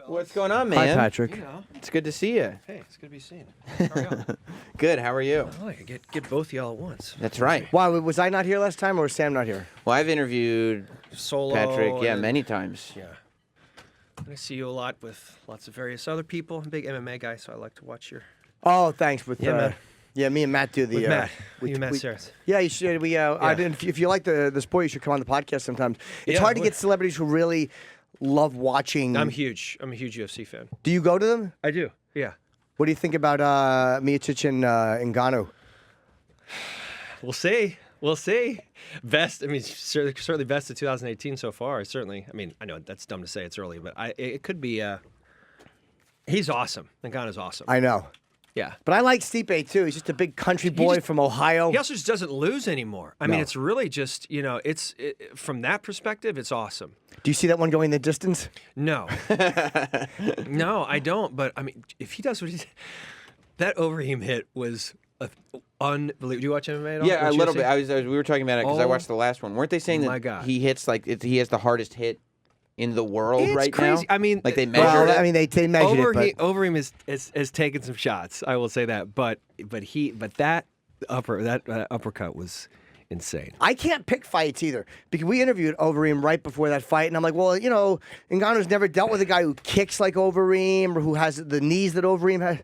What's going on, man? Hi, Patrick. You know. It's good to see you. Hey, it's good to be seen. How are y'all? Good. How are you? I like to get both y'all at once. That's right. Why, was I not here last time, or was Sam not here? Well, I've interviewed Solo. Patrick, and, many times. Yeah. And I see you a lot with lots of various other people. I'm a big MMA guy, so I like to watch your. Oh, thanks. With Yeah, Matt. Yeah, me and Matt do the. With Matt. we- You Matt we- Saris. Yeah, you should. If you like the sport, you should come on the podcast sometimes. It's Yeah, hard to I get would. celebrities who really love watching. I'm huge. I'm a huge UFC fan. Do you go to them? I do. Yeah. What do you think about Miocic and Ngannou? We'll see. We'll see. Best. I mean, certainly best of 2018 so far. Certainly. I mean, I know that's dumb to say it's early, but it could be. He's awesome. Ngannou's awesome. I know. Yeah. But I like Stipe, too. He's just a big country boy from Ohio. He also just doesn't lose anymore. I mean, No. it's really just, from that perspective, it's awesome. Do you see that one going the distance? No. No, I don't. But, I mean, if he does what he's... That Overeem hit was unbelievable. Do you watch MMA at all? Yeah, a Watch little UFC? bit. We were talking about it because I Oh, watched the last one. Weren't they saying my that God. he hits he has the hardest hit in the world It's right crazy. now? I mean, like they Well, measured it. I mean, they measured it, but... Overeem has taken some shots. I will say that. But that uppercut was insane. I can't pick fights either because we interviewed Overeem right before that fight, and I'm like, well, Ngannou's never dealt with a guy who kicks like Overeem or who has the knees that Overeem had.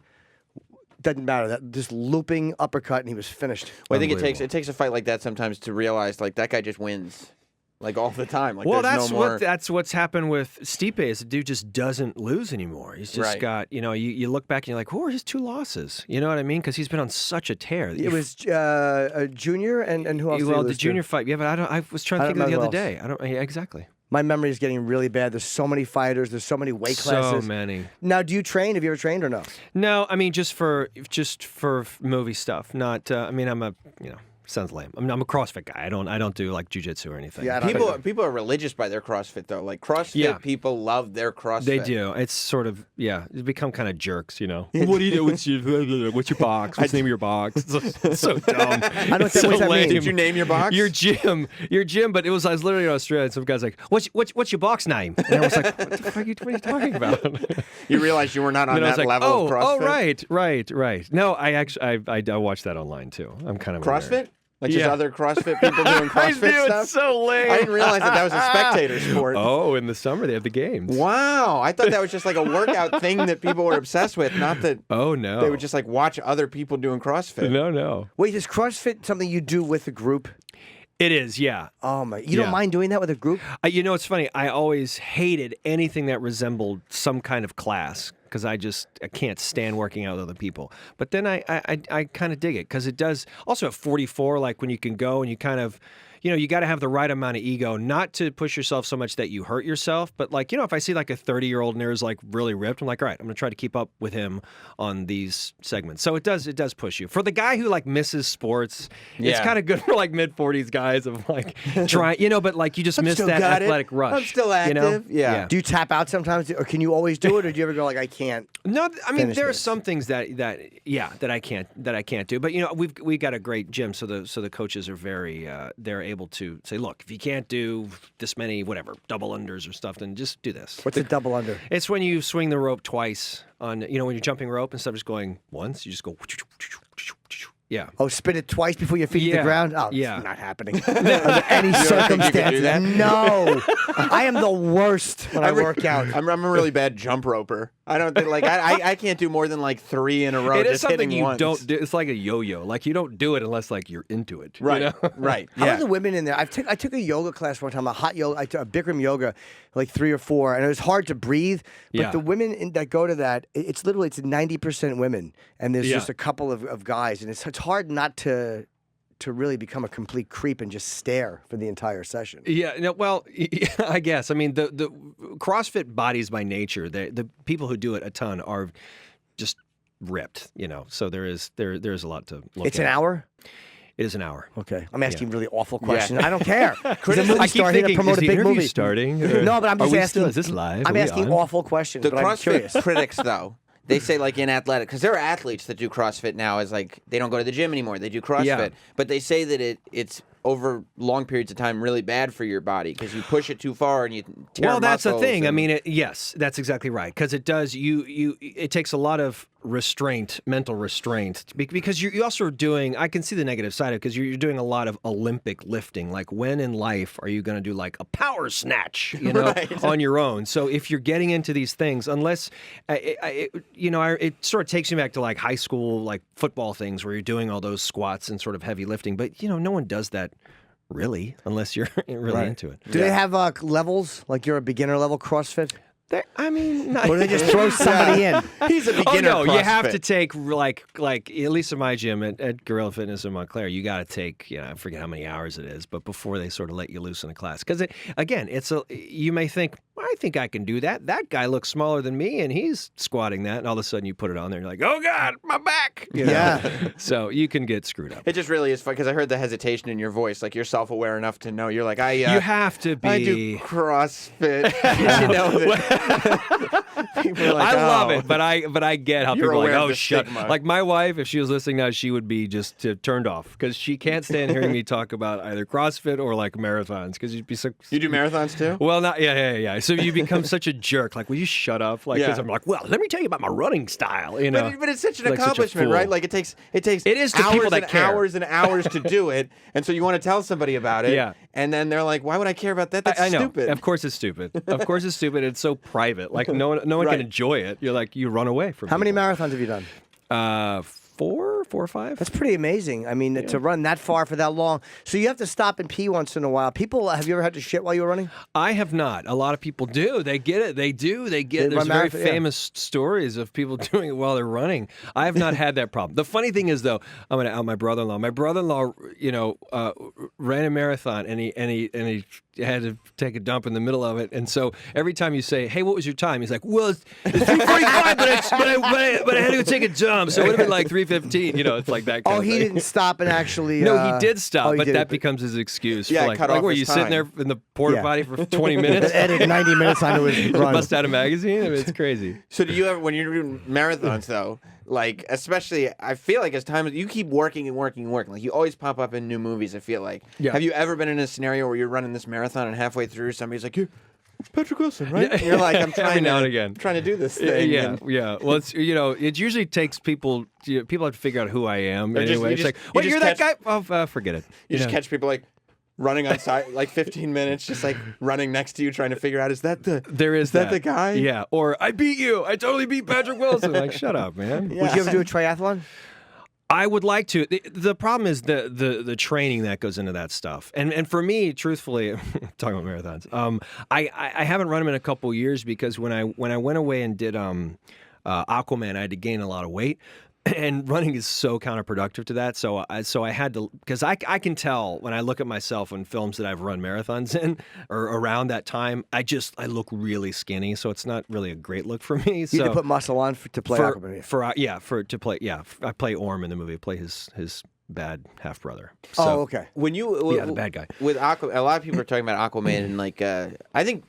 Doesn't matter. That just looping uppercut, and he was finished. Well, I think Unbelievable. it takes a fight like that sometimes to realize like that guy just wins, like all the time. Like Well, there's no more. that's what's happened with Stipe. Is the dude just doesn't lose anymore. He's just Right. got you look back and you're like, who are his two losses? You know what I mean? Because he's been on such a tear. It was a junior and who else? did he well, the lose to? junior fight. Yeah, but I was trying to I think don't of the know other who day. I don't. Yeah, exactly. My memory is getting really bad. There's so many fighters. There's so many weight classes. So many. Now, do you train? Have you ever trained or no? No, I mean just for movie stuff. Not. I mean, I'm a sounds lame. I mean, I'm a CrossFit guy. I don't do like jujitsu or anything. Yeah, I don't People are religious by their CrossFit though. Like CrossFit Yeah. people love their CrossFit. They do. It's sort of they become kind of jerks, What do you do? What's your box? What's the name of your box? It's so dumb. I don't It's think what that lame. means. Did you name your box? Your gym. But I was literally in Australia, and some guy's like, "What's your box name?" And I was like, "What the fuck are you talking about?" You realized you were not on And I was that like, level of CrossFit. right. No, I actually I watched that online too. I'm kind of a nerd. CrossFit? Like just Yeah. other CrossFit people doing I CrossFit do. stuff? It's so lame. I didn't realize that was a spectator sport. Oh, in the summer they have the games. Wow. I thought that was just like a workout thing that people were obsessed with, not that Oh no. they would just like watch other people doing CrossFit. No. Wait, is CrossFit something you do with a group? It is, yeah. Oh my! You Yeah. don't mind doing that with a group? It's funny. I always hated anything that resembled some kind of class because I can't stand working out with other people. But then I kind of dig it because it does. Also at 44, like when you can go and you kind of, you got to have the right amount of ego, not to push yourself so much that you hurt yourself. But like, if I see like a 30-year-old and there's like really ripped, I'm like, all right, I'm gonna try to keep up with him on these segments. So it does push you. For the guy who like misses sports, it's Yeah. kind of good for like mid-40s guys of like trying, but like you just I'm miss still that got it. athletic rush. I'm still active. Yeah. Do you tap out sometimes, or can you always do it, or do you ever go like, I can't? No, I mean Finish there are this. some things that I can't do. But we've got a great gym, so the coaches are very they're able to say, look, if you can't do this many double unders or stuff, then just do this. What's a double under? It's when you swing the rope twice on when you're jumping rope instead of just going once, you just go. Yeah. Oh, spin it twice before your feet hit the Yeah. ground? Oh, Yeah. it's not happening. Under any think you could do circumstances. that? No. I am the worst when I work out. I'm a really bad jump roper. I don't think I can't do more than like 3 in a row. It is just something hitting you once. don't do. It's like a yo-yo. Like you don't do it unless like you're into it. Right. Right. How Yeah. are the women in there? I took a yoga class one time, a hot yoga, I took a Bikram yoga, like 3 or 4, and it was hard to breathe. But Yeah. the women that go to that, it's 90% women, and there's Yeah. just a couple of guys, and it's hard not to really become a complete creep and just stare for the entire session. Yeah, no, well, I guess. I mean, the CrossFit bodies by nature, the people who do it a ton are just ripped, So there is a lot to look at. It's an hour? It is an hour. Okay. I'm asking really awful questions. I don't care. I keep thinking, promote is a the big interview movie. starting? No, but I'm Are just we asking. still, is this live? I'm Are we asking on? awful questions, The but I'm curious. CrossFit critics, though, they say like in athletic, because there are athletes that do CrossFit now as like they don't go to the gym anymore. They do CrossFit, Yeah. but they say that it's over long periods of time really bad for your body because you push it too far and you tear Well, that's the muscles thing. I and- mean, yes, that's exactly right. Because it does. It takes a lot of restraint, mental restraint, because you also are doing. I can see the negative side of it because you're doing a lot of Olympic lifting. Like, when in life are you going to do like a power snatch, Right. on your own? So if you're getting into these things, unless it sort of takes me back to like high school, like football things where you're doing all those squats and sort of heavy lifting. But no one does that. Really, unless you're really into it. Do they have levels? Like you're a beginner level CrossFit? I mean, not, Or do they just throw somebody in? He's a beginner. Oh no, you have CrossFit. to take like at least in my gym at Gorilla Fitness in Montclair, you got to take I forget how many hours it is, but before they sort of let you loose in a class, because you may think, well, I think I can do that. That guy looks smaller than me, and he's squatting that, and all of a sudden you put it on there, and you're like, oh God, my back. Yeah. So you can get screwed up. It just really is fun because I heard the hesitation in your voice. Like you're self-aware enough to know. You're like, You have to be. I do CrossFit. People are like, I love "Oh." it, but I get how You're people are aware like, of oh, the shut. stigma. Like my wife, if she was listening now, she would be just turned off because she can't stand hearing me talk about either CrossFit or like marathons because you'd be so. You do marathons too? Well, not yeah. So you become such a jerk. Like, will you shut up? Like, because Yeah. I'm like, well, let me tell you about my running style. But it's such an Like such a accomplishment, fool. right? Like it takes It is to hours people that and care. hours and hours to do it, and so you want to tell somebody about it. Yeah. And then they're like, "Why would I care about that? That's I know. stupid." Of course it's stupid. Of course it's stupid. It's so private. Like no one Right. can enjoy it. You're like, you run away from. How many people. marathons have you done? 4 or 5. That's pretty amazing. I mean, to run that far for that long. So you have to stop and pee once in a while. Have you ever had to shit while you were running? I have not. A lot of people do. They get it. They do. They get. They There's run very marathon, yeah. famous stories of people doing it while they're running. I have not had that problem. The funny thing is, though, I'm going to out my brother-in-law. My brother-in-law, ran a marathon, and he had to take a dump in the middle of it. And so every time you say, "Hey, what was your time?" He's like, "Well, it's 3:45, but I had to go take a dump, so it would have been like 3:15." It's like that. Kind Oh, of he thing. didn't stop and actually. No, he did stop, he but did that it. becom his excuse. Yeah, for like, cut like off were his you sitting there time. in the porta Yeah. potty for 20 minutes? Edit 90 minutes onto his run. Bust out a magazine? I mean, it's crazy. So do you ever, when you're doing marathons though, like especially, I feel like as time you keep working and working and working, like you always pop up in new movies. I feel like. Yeah. Have you ever been in a scenario where you're running this marathon and halfway through somebody's like, "You, Patrick Wilson, right?" And you're like, "I'm trying now to and again. trying to do this thing." Yeah, and- yeah. Well, it's it usually takes people. People have to figure out who I am Or just- anyway. you It's just- like, you wait, just you're that guy? catch- Oh, forget it. You just know? catch people like running on side, like 15 minutes, just like running next to you, trying to figure out is that the There is that the guy? Yeah. Or I beat you. I totally beat Patrick Wilson. Like, shut up, man. Yeah. Would you ever do a triathlon? I would like to. The problem is the training that goes into that stuff. And for me, truthfully, talking about marathons, I haven't run them in a couple years because when I went away and did Aquaman, I had to gain a lot of weight. And running is so counterproductive to that. So I had to, because I can tell when I look at myself in films that I've run marathons in or around that time, I look really skinny. So it's not really a great look for me. You So had to put muscle on to play Aquaman. I play Orm in the movie. I play his bad half brother. Oh, okay. When you Yeah, the bad guy. with Aquaman, a lot of people are talking about Aquaman, and like I think,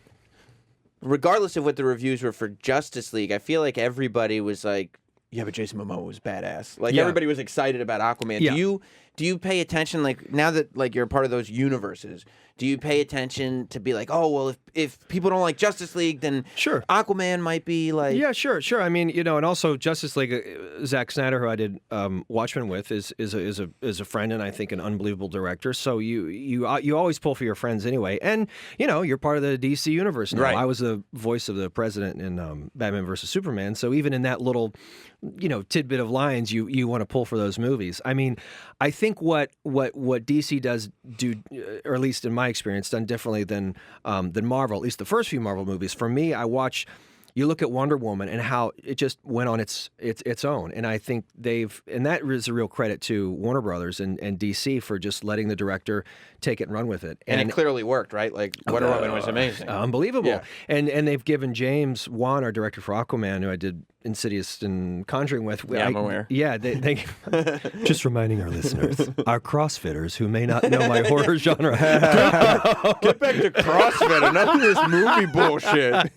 regardless of what the reviews were for Justice League, I feel like everybody was like, "Yeah, but Jason Momoa was badass." Like Yeah. everybody was excited about Aquaman. Yeah. Do you pay attention, like now that like you're a part of those universes? Do you pay attention to be like, oh well, if people don't like Justice League, then Sure. Aquaman might be like, Yeah, sure. I mean, and also Justice League, Zack Snyder, who I did Watchmen with, is a friend and I think an unbelievable director. So you always pull for your friends anyway, and you're part of the DC universe now. Right. I was the voice of the president in Batman versus Superman. So even in that little tidbit of lines, you want to pull for those movies. I mean, I think what DC does do, or at least in my experience, done differently than Marvel. At least the first few Marvel movies. For me, you look at Wonder Woman and how it just went on its own, and I think and that is a real credit to Warner Brothers and DC for just letting the director take it and run with it. and it clearly worked, right? Like Wonder Woman was amazing. Unbelievable. Yeah. And they've given James Wan, our director for Aquaman, who I did Insidious and Conjuring with. Yeah, I'm aware. Yeah, they just reminding our listeners, our CrossFitters who may not know my horror genre. Get back to CrossFit and not this movie bullshit.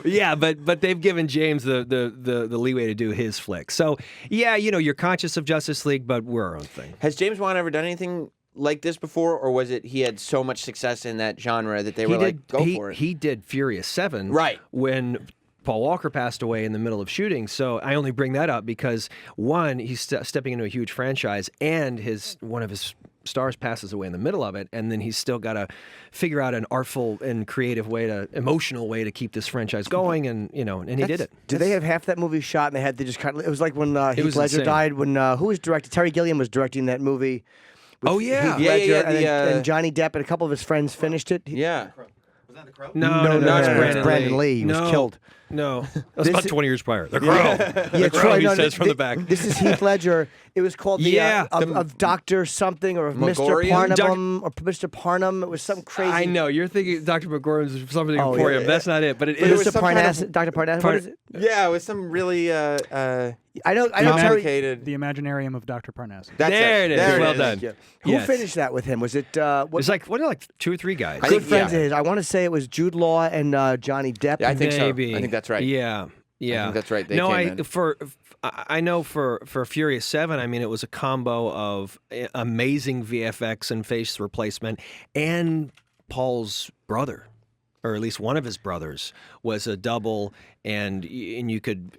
Yeah, but they've given James the leeway to do his flick. So yeah, you're conscious of Justice League, but we're our own thing. Has James Wan ever done anything like this before, or was it he had so much success in that genre that they were like, go for it? He did Furious 7 Right. when Paul Walker passed away in the middle of shooting. So I only bring that up because, one, he's stepping into a huge franchise, and one of his stars passes away in the middle of it, and then he's still got to figure out an artful and creative emotional way to keep this franchise going, and he did it. Did they have half that movie shot and they had to just cut? It was like when Heath Ledger insane. died. When who was directing? Terry Gilliam was directing that movie. With Oh, yeah. Heath Yeah, Ledger, yeah, and Johnny Depp and a a couple of his friends finished it. Yeah. No, it's it's Brandon Lee. He was killed. No, that was about 20 years prior. The Crow. Yeah, The Crow, Troy, he says from the back. This is Heath Ledger. It was called of Dr. something or of Mr. Megorian? Parnum or Mr. Parnum. It was something crazy. I know. You're thinking Dr. McGorman's or something Oh, Emporium. yeah. That's not it, but it But it is. was some kind Parnassus, Dr. Parnassus. What is it? Yeah, it was some really I know Terry. complicated. The Imaginarium of Dr. Parnassus. That's There it is. There Well is. done. Yeah. Who Yes. finished that with him? Was it It's like like 2 or 3 guys. I good think- friends yeah. of his? I want to say it was Jude Law and Johnny Depp. Yeah, I think Maybe. so. I think that's right. Yeah. Yeah. I think that's right. They no, came in. I know for Furious 7, I mean, it was a combo of amazing VFX and face replacement, and Paul's brother, or at least one of his brothers, was a double, and you could,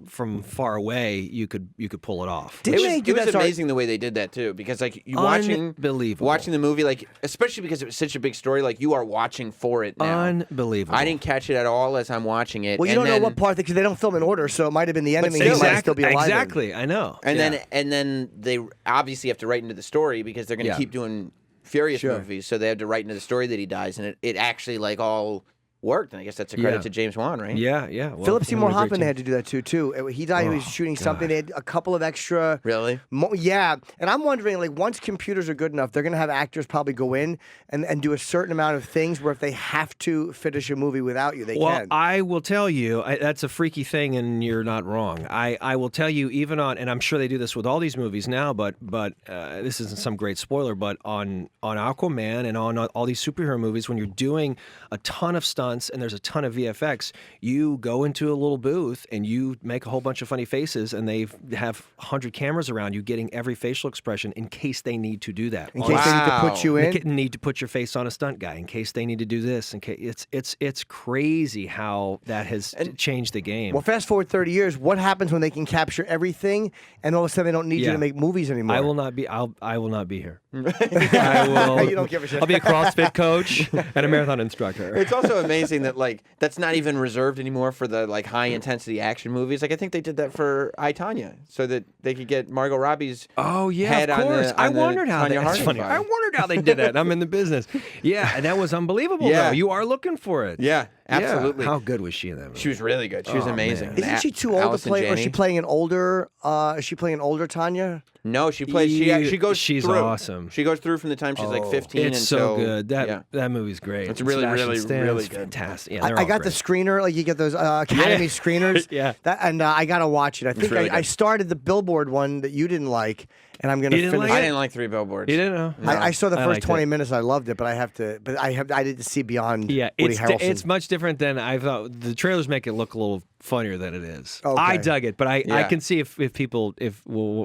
from far away, you could pull it off. Didn't they It do was that? Sorry. amazing the way they did that too, because like Unbelievable. watching the movie, like especially because it was such a big story, like you are watching for it now. Unbelievable. I didn't catch it at all as I'm watching it. Well, you and don't then, know what part because they don't film in order, so it might have been the enemy. He still- might still be alive. in. Exactly. I know. And Yeah. then they obviously have to write into the story because they're going to Yeah. keep doing Furious Sure. movies, so they had to write into the story that he dies, and it actually like all worked, and I guess that's a credit Yeah. to James Wan, right? Yeah. Well, Philip what Seymour a great Hoffman team. had to do that too. He died. He was shooting something. They had a couple of extra. Really? Yeah, and I'm wondering, like, once computers are good enough, they're going to have actors probably go in and do a certain amount of things where if they have to finish a movie without you, they Well, can. I will tell you, that's a freaky thing, and you're not wrong. I will tell you, even on, and I'm sure they do this with all these movies now, but this isn't some great spoiler, but on Aquaman and on all these superhero movies, when you're doing a ton of stunts and there's a ton of VFX, you go into a little booth and you make a whole bunch of funny faces, and they have 100 cameras around you getting every facial expression in case they need to do that. in case they need to put you in. They need to put your face on a stunt guy in case they need to do this. In case it's crazy how that has changed the game. Well, fast forward 30 years, what happens when they can capture everything and all of a sudden they don't need you Yeah. to make movies anymore? I will not be. I will not be here. I will. You don't give a shit. I'll be a CrossFit coach and a marathon instructor. It's also amazing that like that's not even reserved anymore for the like high intensity action movies. Like I think they did that for I, Tonya, so that they could get Margot Robbie's Oh yeah, head of on course. the- I on the wondered how Tonya they. That's Harding funny. body. I wondered how they did that. I'm in the business. Yeah, and that was unbelievable. Yeah. Though. You are looking for it. Yeah, Yeah. absolutely. How good was she in that movie? She was really good. She was Oh, amazing. man. Isn't she too old Allison to play? Or is Janney. she playing an older? Is she playing an older Tanya? No, she plays. She goes. She's through. awesome. She goes through from the time she's like 15 It's until so good. That yeah. that movie's great. It's really, Sebastian really, Stan's really good. fantastic. Yeah, I they're all got the great. screener. Like you get those Academy screeners. Yeah. And I got to watch it. I think really I good. started the Billboard one that you didn't like, and I'm going to You didn't finish. like I it? didn't like Three Billboards. You didn't know? I saw the I first liked 20 it. minutes. I loved it, but I didn't see beyond. Yeah, Woody Harrelson. it's much different than I thought. The trailers make it look a little funnier than it is. Okay. I dug it, but I Yeah. can see if people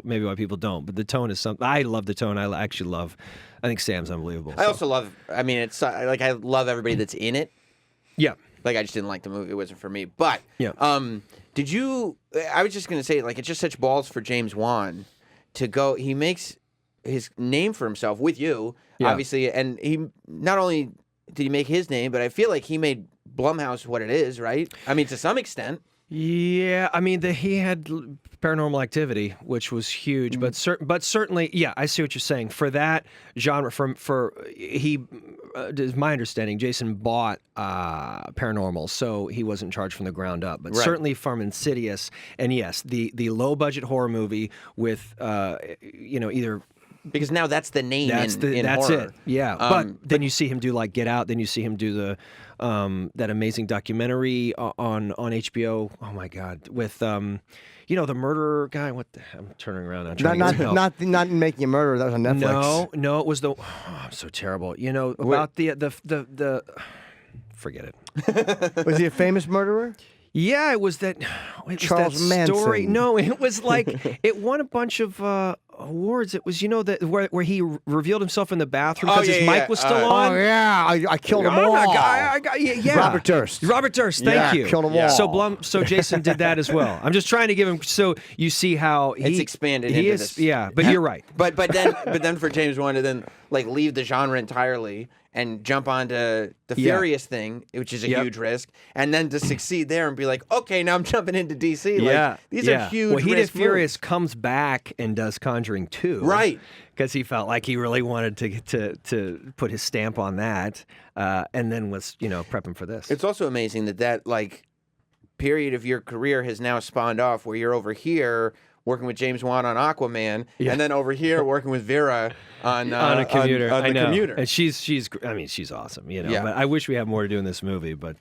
maybe why people don't. But the tone is something I love. The tone I actually love. I think Sam's unbelievable. I so. also love. I mean, it's like I love everybody that's in it. yeah. Like I just didn't like the movie; it wasn't for me. But Yeah. did you? I was just gonna say, like, it's just such balls for James Wan to go. He makes his name for himself with you, Yeah. obviously, and he not only did he make his name, but I feel like he made Blumhouse what it is, right? I mean, to some extent. Yeah, I mean, he had Paranormal Activity, which was huge, but certainly, yeah, I see what you're saying. For that genre, is my understanding, Jason bought Paranormal, so he wasn't charged from the ground up. But Right. certainly from Insidious, and yes, the low budget horror movie with either. Because now that's the name That's in that's horror. it. Yeah, but then you see him do like Get Out. Then you see him do the that amazing documentary on HBO. Oh my God, with the murderer guy. I'm turning around. I'm trying to get some help. Not making a murder. That was on Netflix. No, it was the. Oh, I'm so terrible. About the. Forget it. Was he a famous murderer? Yeah, it was that. It was Charles that story. Manson. No, it was like it won a bunch of awards. It was that where he revealed himself in the bathroom Oh, because yeah, his mic yeah. was still on. Oh yeah, I killed them all. I got yeah. Robert Durst. Robert Durst, thank Yeah, you. killed 'em all. So Jason did that as well. I'm just trying to give him so you see how It's expanded he into is, this. Yeah, but you're right. But then for James Wan to then like leave the genre entirely and jump onto the Furious thing, which is a huge risk, and then to succeed there and be like, okay, now I'm jumping into DC. Like, these are huge. Well, he did risk Furious, moves. comes back and does Conjuring 2. Right. Because he felt like he really wanted to put his stamp on that, and then was prepping for this. It's also amazing that like period of your career has now spawned off where you're over here working with James Wan on Aquaman, and then over here working with Vera on a Commuter. on I the know. Commuter. And she's awesome, Yeah. But I wish we had more to do in this movie, but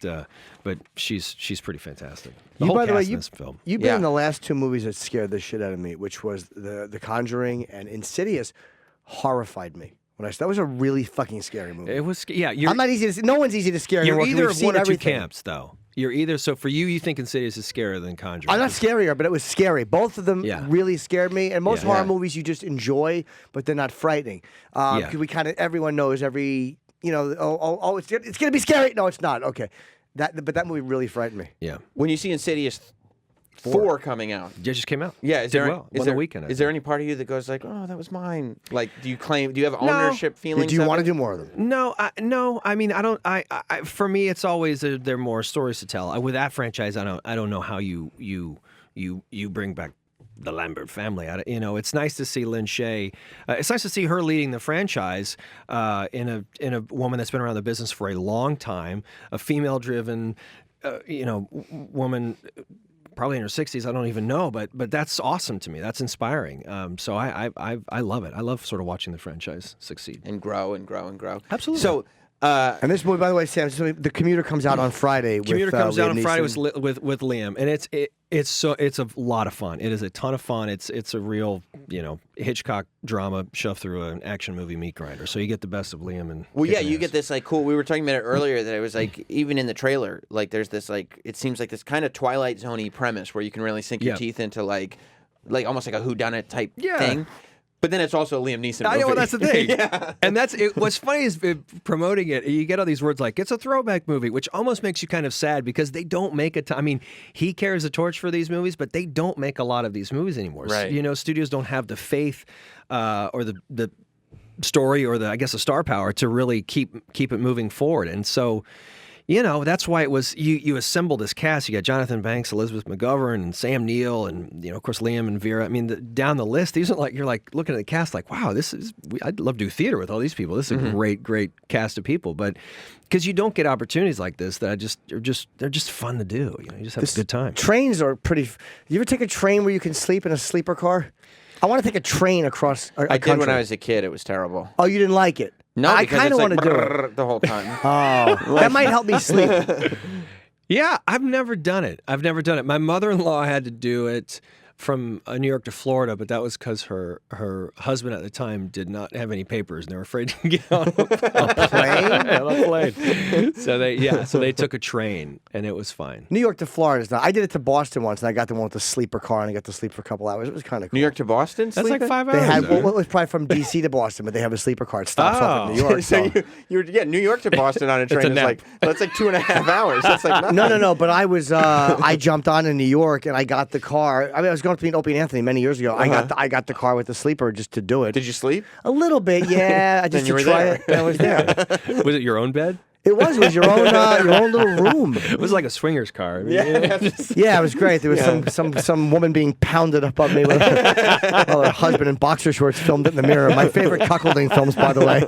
she's pretty fantastic. The You, whole by the way, cast in you- this film. You've been Yeah. in the last 2 movies that scared the shit out of me, which was the Conjuring and Insidious. Horrified me when that was a really fucking scary movie. It was I'm not easy to. No one's easy to scare. You're anymore, 'cause either we've of seen one or two everything. camps, though. You're either so for you think Insidious is scarier than Conjuring. I'm not scarier, but it was scary. Both of them really scared me. And most Yeah. horror movies you just enjoy, but they're not frightening. Because we everyone knows every, it's gonna be scary. No, it's not. Okay, but that movie really frightened me. Yeah. When you see Insidious 4 coming out. It just came out. Yeah, is Did there well. is Won there the weekend? I is think. there any part of you that goes like, oh, that was mine? Like, do you have ownership feelings? Do you of want to it? do more of them? No, I mean, I don't. For me, it's always there are more stories to tell. With that franchise, I don't know how you bring back the Lambert family. It's nice to see Lynn Shay. It's nice to see her leading the franchise in a woman that's been around the business for a long time, a female-driven, woman. Probably in her 60s, I don't even know, but that's awesome to me. That's inspiring. So I love it. I love sort of watching the franchise succeed And grow and grow and grow. Absolutely. So, And this movie, by the way, Sam, the Commuter comes out on Friday. Commuter comes out Liam on Friday Neeson. with Liam, and it's a lot of fun. It is a ton of fun. It's a real Hitchcock drama shoved through an action movie meat grinder. So you get the best of Liam and you get this like cool. We were talking about it earlier that it was like even in the trailer, like there's this like it seems like this kind of Twilight Zone-y premise where you can really sink your teeth into like almost like a whodunit type thing. But then it's also a Liam Neeson movie. I know, well, that's the thing. Yeah. And that's it. What's funny is promoting it, you get all these words like, it's a throwback movie, which almost makes you kind of sad because they don't make a ton. I mean, he carries the torch for these movies, but they don't make a lot of these movies anymore. Right. Studios don't have the faith or the story or the star power to really keep it moving forward. And so, that's why it was you assemble this cast. You got Jonathan Banks, Elizabeth McGovern, and Sam Neill, and of course Liam and Vera. I mean, down the list, these are like you're like looking at the cast like, wow, I'd love to do theater with all these people. This is a great cast of people, but because you don't get opportunities like this that they're just fun to do. You just have a good time. Trains are pretty. You ever take a train where you can sleep in a sleeper car? I want to take a train across a I did country. when I was a kid. It was terrible. Oh, you didn't like it? No, I because kind of it's want like to do it. the whole time. Oh, that might help me sleep. Yeah, I've never done it. My mother-in-law had to do it from New York to Florida, but that was because her husband at the time did not have any papers, and they were afraid to get on a plane. So they took a train, and it was fine. New York to Florida is not. I did it to Boston once, and I got the one with the sleeper car, and I got to sleep for a couple hours. It was kind of cool. New York to Boston? That's like sleeping? 5 hours. They had though. well, it was probably from D.C. to Boston, but they have a sleeper car. It stops off in New York. So So. you're New York to Boston on a train is nap. like that's like 2.5 hours. That's like nothing. No. But I was I jumped on in New York, and I got the car. I mean, I was going to meet Opie and Anthony many years ago. I got the car with the sleeper just to do it. Did you sleep? A little bit, yeah. Just you to were try there. it. I was there. Was it your own bed? It was your own little room. It was like a swingers car. I mean, Yeah, it was great. There was some woman being pounded up on me while her husband in boxer shorts filmed it in the mirror. My favorite cuckolding films, by the way.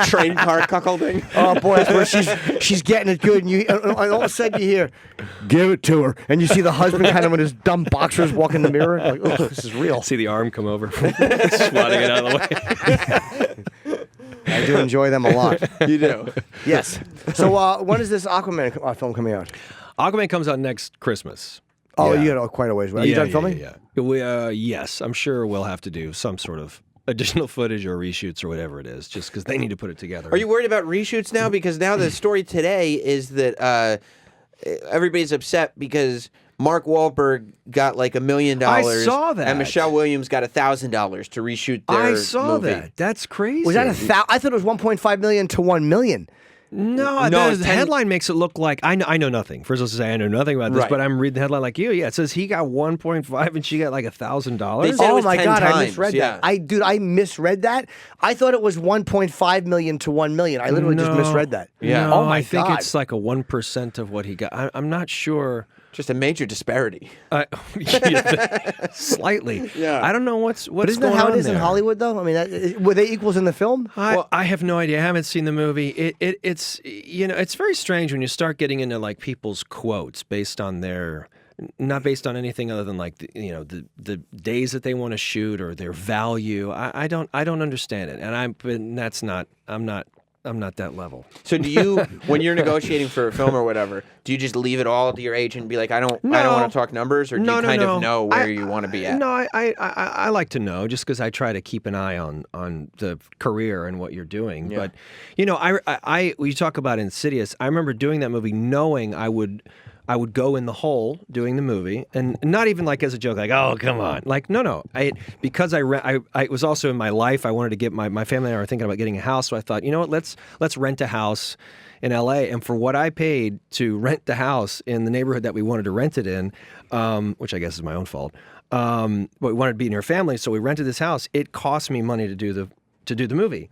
Train car cuckolding. Oh boy, that's where she's getting it good, and all of a sudden you hear, "Give it to her," and you see the husband kind of in his dumb boxers walk in the mirror. Like, oh, this is real. see the arm come over, swatting it out of the way. I do enjoy them a lot. You do. Yes. So when is this Aquaman film coming out? Aquaman comes out next Christmas. Oh, Yeah. you got quite a ways. Are you done filming? Yeah. Yes, I'm sure we'll have to do some sort of additional footage or reshoots or whatever it is, just because they need to put it together. Are you worried about reshoots now? Because now the story today is that everybody's upset because Mark Wahlberg got like $1 million. I saw that. And Michelle Williams got $1,000 to reshoot their I saw movie. that. That's crazy. Was that I thought it was 1.5 million to 1 million. No, the headline makes it look like I know nothing. First, let's say I know nothing about this, Right. but I'm reading the headline like you. Yeah, it says he got 1.5 and she got like $1,000. They said it Oh was my 10 God, I times, misread yeah. that. I misread that. I thought it was 1.5 million to 1 million. I literally just misread that. Yeah. No, Oh my I think God. it's like a 1% of what he got. I'm not sure. Just a major disparity. Slightly. Yeah. I don't know what's But isn't going that how on it is in there. Hollywood, though? I mean, were they equals in the film? I have no idea. I haven't seen the movie. It's it's very strange when you start getting into like people's quotes based on their, not based on anything other than like the days that they want to shoot or their value. I don't understand it, and I'm not that level. So do you, when you're negotiating for a film or whatever, do you just leave it all to your agent and be like, I don't want to talk numbers, or do you kind of know where you want to be at? No, I like to know just because I try to keep an eye on the career and what you're doing. Yeah. But when you talk about Insidious, I remember doing that movie knowing I would go in the hole doing the movie, and not even like as a joke, like, oh, come on. Like, no. Because I was also in my life, I wanted to get my family and I were thinking about getting a house. So I thought, you know what, let's rent a house in LA. And for what I paid to rent the house in the neighborhood that we wanted to rent it in, which I guess is my own fault, but we wanted to be near family. So we rented this house. It cost me money to do the movie.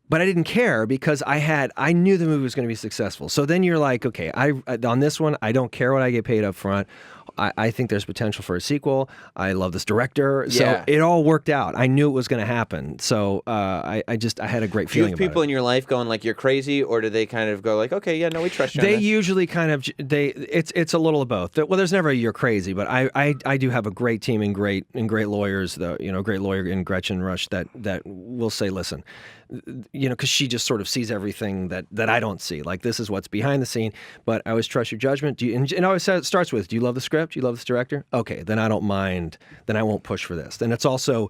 But I didn't care because I knew the movie was going to be successful. So then you're like, okay, on this one, I don't care what I get paid up front. I think there's potential for a sequel. I love this director. So Yeah. it all worked out. I knew it was going to happen. So I had a great Do you feeling have about people it. in your life going like, you're crazy, or do they kind of go like, okay, yeah, no, we trust you on They this? usually kind of it's a little of both. Well, there's never a you're crazy, but I do have a great team and great lawyers, great lawyer in Gretchen Rush that will say, listen, because she just sort of sees everything that I don't see. Like, this is what's behind the scene, but I always trust your judgment. And I always say it starts with, do you love the script? Do you love this director? Okay, then I don't mind. Then I won't push for this. Then it's also,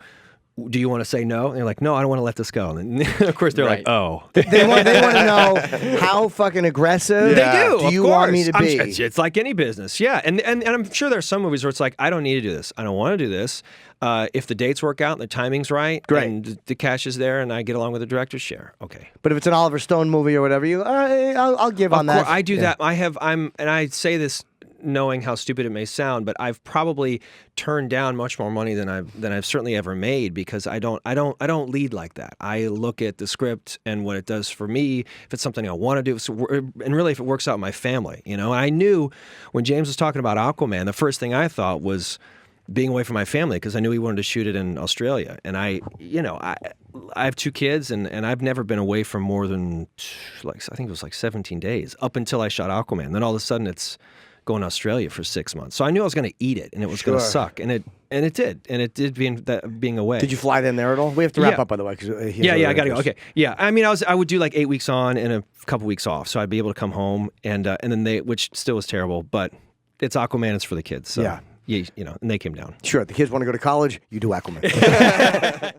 do you want to say no? And they're like, no, I don't want to let this go. And then, of course, they're Right. like, oh. They want to know how fucking aggressive They do. do of you course. want me to be? It's like any business, yeah. And I'm sure there are some movies where it's like, I don't need to do this. I don't want to do this. If the dates work out and the timing's right, Great. and the cash is there, and I get along with the director's share, okay. But if it's an Oliver Stone movie or whatever, I'll give on Of course, that. I do that. And I say this knowing how stupid it may sound, but I've probably turned down much more money than I've certainly ever made, because I don't lead like that. I look at the script and what it does for me, if it's something I want to do, and really if it works out in my family. I knew when James was talking about Aquaman, the first thing I thought was being away from my family, because I knew he wanted to shoot it in Australia. And I have 2 kids, and I've never been away for more than, I think it was like 17 days up until I shot Aquaman. Then all of a sudden it's going to Australia for 6 months. So I knew I was going to eat it, and it was going to suck. And it did being away. Did you fly them there at all? We have to wrap Yeah. up, by the way. I got to go. Okay. Yeah. I mean, I would do like 8 weeks on and a couple weeks off. So I'd be able to come home, and then which still was terrible, but it's Aquaman, it's for the kids. So, Yeah. and they came down. Sure, the kids want to go to college, you do Aquaman.